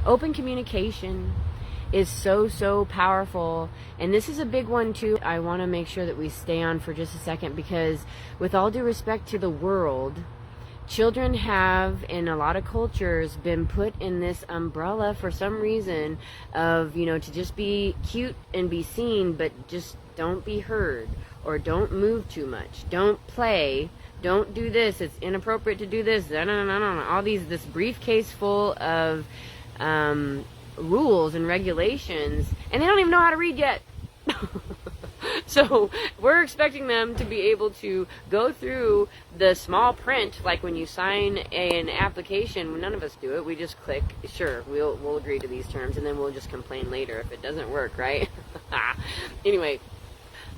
Open communication is so powerful, and this is a big one too. I want to make sure that we stay on for just a second, because with all due respect to the world, children have, in a lot of cultures, been put in this umbrella for some reason of, to just be cute and be seen, but just don't be heard, or don't move too much, don't play, don't do this, it's inappropriate to do this, all this briefcase full of rules and regulations, and they don't even know how to read yet. So we're expecting them to be able to go through the small print, like when you sign an application. None of us do it. We just click, sure, we'll agree to these terms, and then we'll just complain later if it doesn't work, right? Anyway,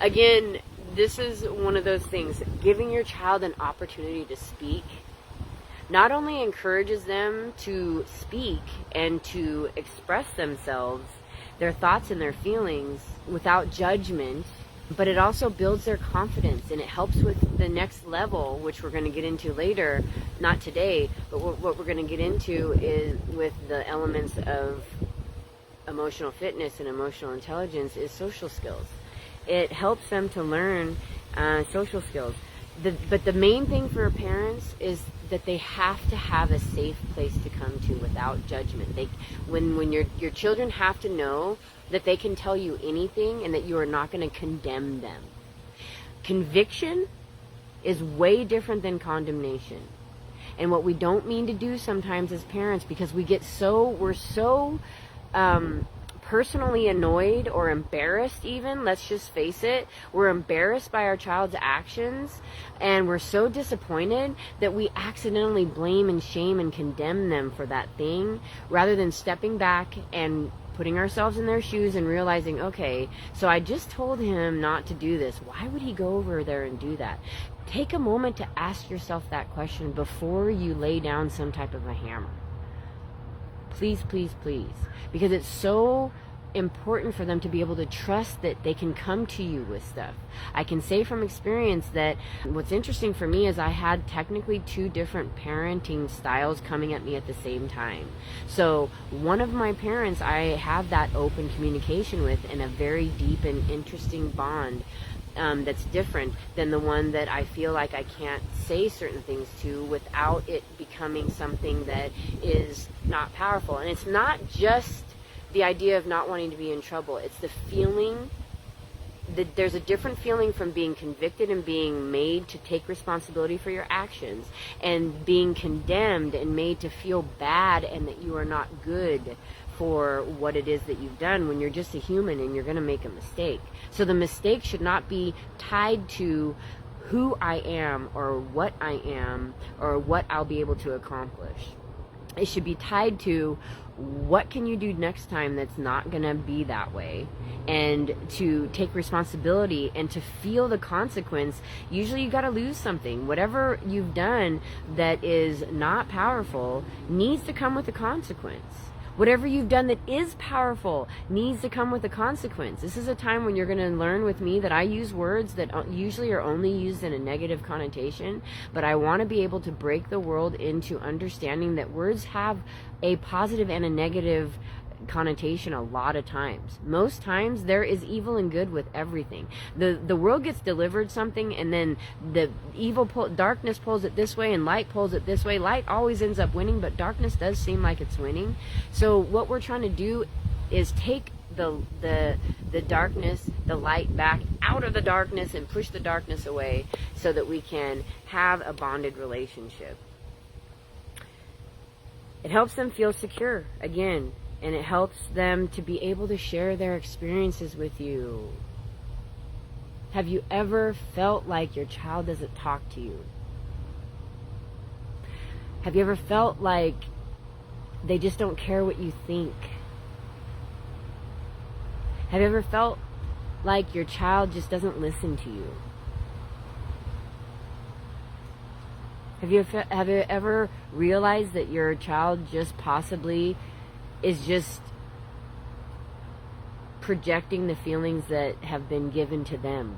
again, this is one of those things. Giving your child an opportunity to speak not only encourages them to speak and to express themselves, their thoughts and their feelings without judgment, but it also builds their confidence, and it helps with the next level, which we're going to get into later, not today, but what we're going to get into is with the elements of emotional fitness and emotional intelligence is social skills. It helps them to learn social skills. But the main thing for parents is that they have to have a safe place to come to without judgment. When your children have to know that they can tell you anything and that you are not going to condemn them. Conviction is way different than condemnation. And what we don't mean to do sometimes as parents, because we're so personally annoyed or embarrassed even, let's just face it, we're embarrassed by our child's actions, and we're so disappointed that we accidentally blame and shame and condemn them for that thing, rather than stepping back and putting ourselves in their shoes and realizing, okay, so I just told him not to do this. Why would he go over there and do that? Take a moment to ask yourself that question before you lay down some type of a hammer. Please, please, please. Because it's so important for them to be able to trust that they can come to you with stuff. I can say from experience that what's interesting for me is I had technically two different parenting styles coming at me at the same time. So one of my parents I have that open communication with, and a very deep and interesting bond that's different than the one that I feel like I can't say certain things to without it becoming something that is not powerful. And it's not just the idea of not wanting to be in trouble. It's the feeling that there's a different feeling from being convicted and being made to take responsibility for your actions, and being condemned and made to feel bad and that you are not good for what it is that you've done, when you're just a human and you're going to make a mistake. So the mistake should not be tied to who I am or what I am or what I'll be able to accomplish. It should be tied to what can you do next time that's not going to be that way, and to take responsibility and to feel the consequence. Usually you got to lose something. Whatever you've done that is not powerful needs to come with a consequence. Whatever you've done that is powerful needs to come with a consequence. This is a time when you're going to learn with me that I use words that usually are only used in a negative connotation, but I want to be able to break the world into understanding that words have a positive and a negative connotation a lot of times. Most times there is evil and good with everything. The world gets delivered something, and then the darkness pulls it this way and light pulls it this way. Light always ends up winning, but darkness does seem like it's winning. So what we're trying to do is take the darkness, the light, back out of the darkness and push the darkness away so that we can have a bonded relationship. It helps them feel secure, again, and it helps them to be able to share their experiences with you. Have you ever felt like your child doesn't talk to you? Have you ever felt like they just don't care what you think? Have you ever felt like your child just doesn't listen to you? Have you ever realized that your child just possibly is just projecting the feelings that have been given to them?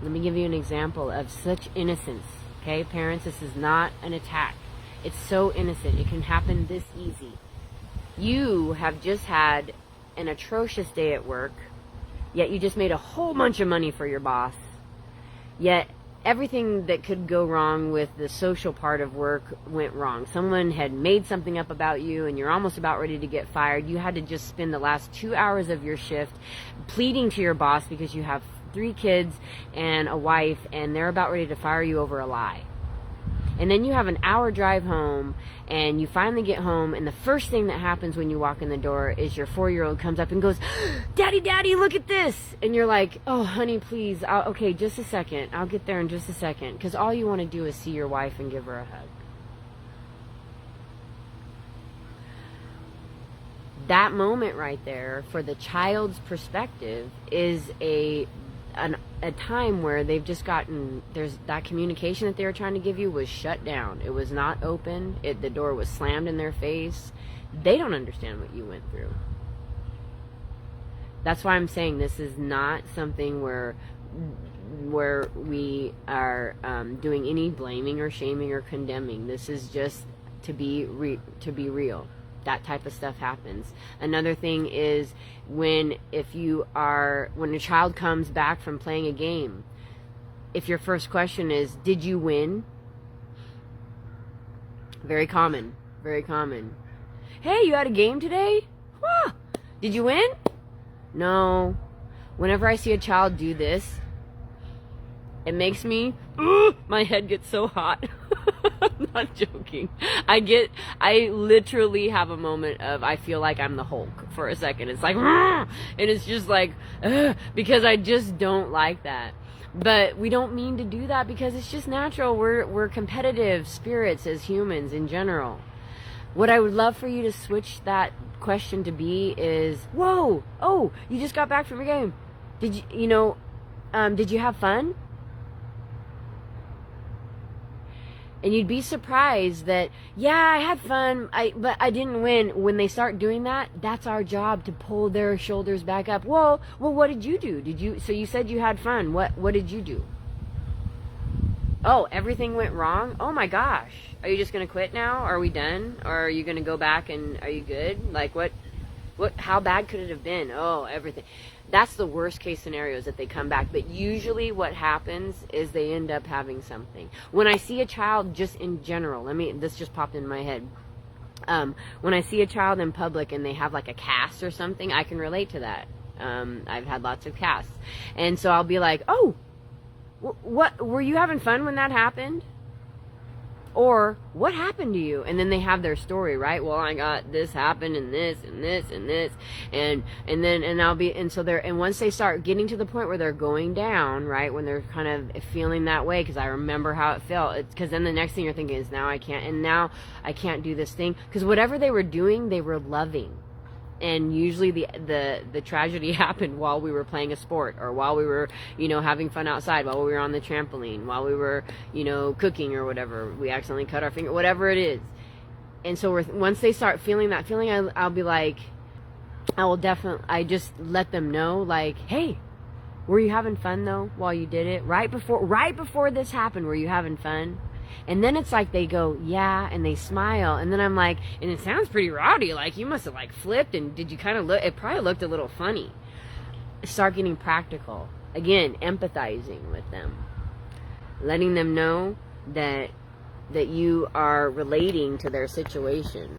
Let me give you an example of such innocence. Okay, parents, this is not an attack. It's so innocent. It can happen this easy. You have just had an atrocious day at work, yet you just made a whole bunch of money for your boss. Yet everything that could go wrong with the social part of work went wrong. Someone had made something up about you and you're almost about ready to get fired. You had to just spend the last 2 hours of your shift pleading to your boss because you have 3 kids and a wife and they're about ready to fire you over a lie. And then you have an hour drive home and you finally get home and the first thing that happens when you walk in the door is your 4-year-old comes up and goes, Daddy, Daddy, look at this. And you're like, oh, honey, please. Okay, just a second. I'll get there in just a second. Because all you want to do is see your wife and give her a hug. That moment right there, for the child's perspective, is a time where they've just gotten, there's that communication that they were trying to give you was shut down. It was not open. The door was slammed in their face. They don't understand what you went through. That's why I'm saying this is not something where we are doing any blaming or shaming or condemning. This is just to be real. That type of stuff happens. Another thing is when a child comes back from playing a game, if your first question is, did you win? Very common. Very common. Hey, you had a game today? Huh. Did you win? No. Whenever I see a child do this, it makes me, my head gets so hot. I'm not joking. I literally have a moment of, I feel like I'm the Hulk for a second. It's like, and it's just like, because I just don't like that. But we don't mean to do that because it's just natural. We're competitive spirits as humans in general. What I would love for you to switch that question to be is, whoa, oh, you just got back from your game. Did you have fun? And you'd be surprised that, yeah, I had fun, but I didn't win. When they start doing that, that's our job, to pull their shoulders back up. Well, what did you do? So you said you had fun. What did you do? Oh, everything went wrong? Oh my gosh. Are you just going to quit now? Are we done? Or are you going to go back and are you good? Like how bad could it have been? Oh, everything. That's the worst case scenario, is that they come back. But usually what happens is they end up having something. When I see a child, just in general, this just popped in my head. When I see a child in public and they have like a cast or something, I can relate to that. I've had lots of casts. And so I'll be like, oh, what, were you having fun when that happened? Or, what happened to you? And then they have their story, right? Well, I got this happened and this and this and this and once they start getting to the point where they're going down, right? When they're kind of feeling that way, because I remember how it felt. Because then the next thing you're thinking is, now I can't do this thing. Because whatever they were doing, they were loving. And usually the tragedy happened while we were playing a sport, or while we were, having fun outside, while we were on the trampoline, while we were, cooking or whatever. We accidentally cut our finger, whatever it is. And so once they start feeling that feeling, I'll be like, I just let them know, like, hey, were you having fun though while you did it? Right before this happened, were you having fun? And then it's like they go, yeah, and they smile. And then I'm like, and it sounds pretty rowdy. Like, you must have like flipped, and did you kind of look, it probably looked a little funny. Start getting practical. Again, empathizing with them. Letting them know that you are relating to their situation.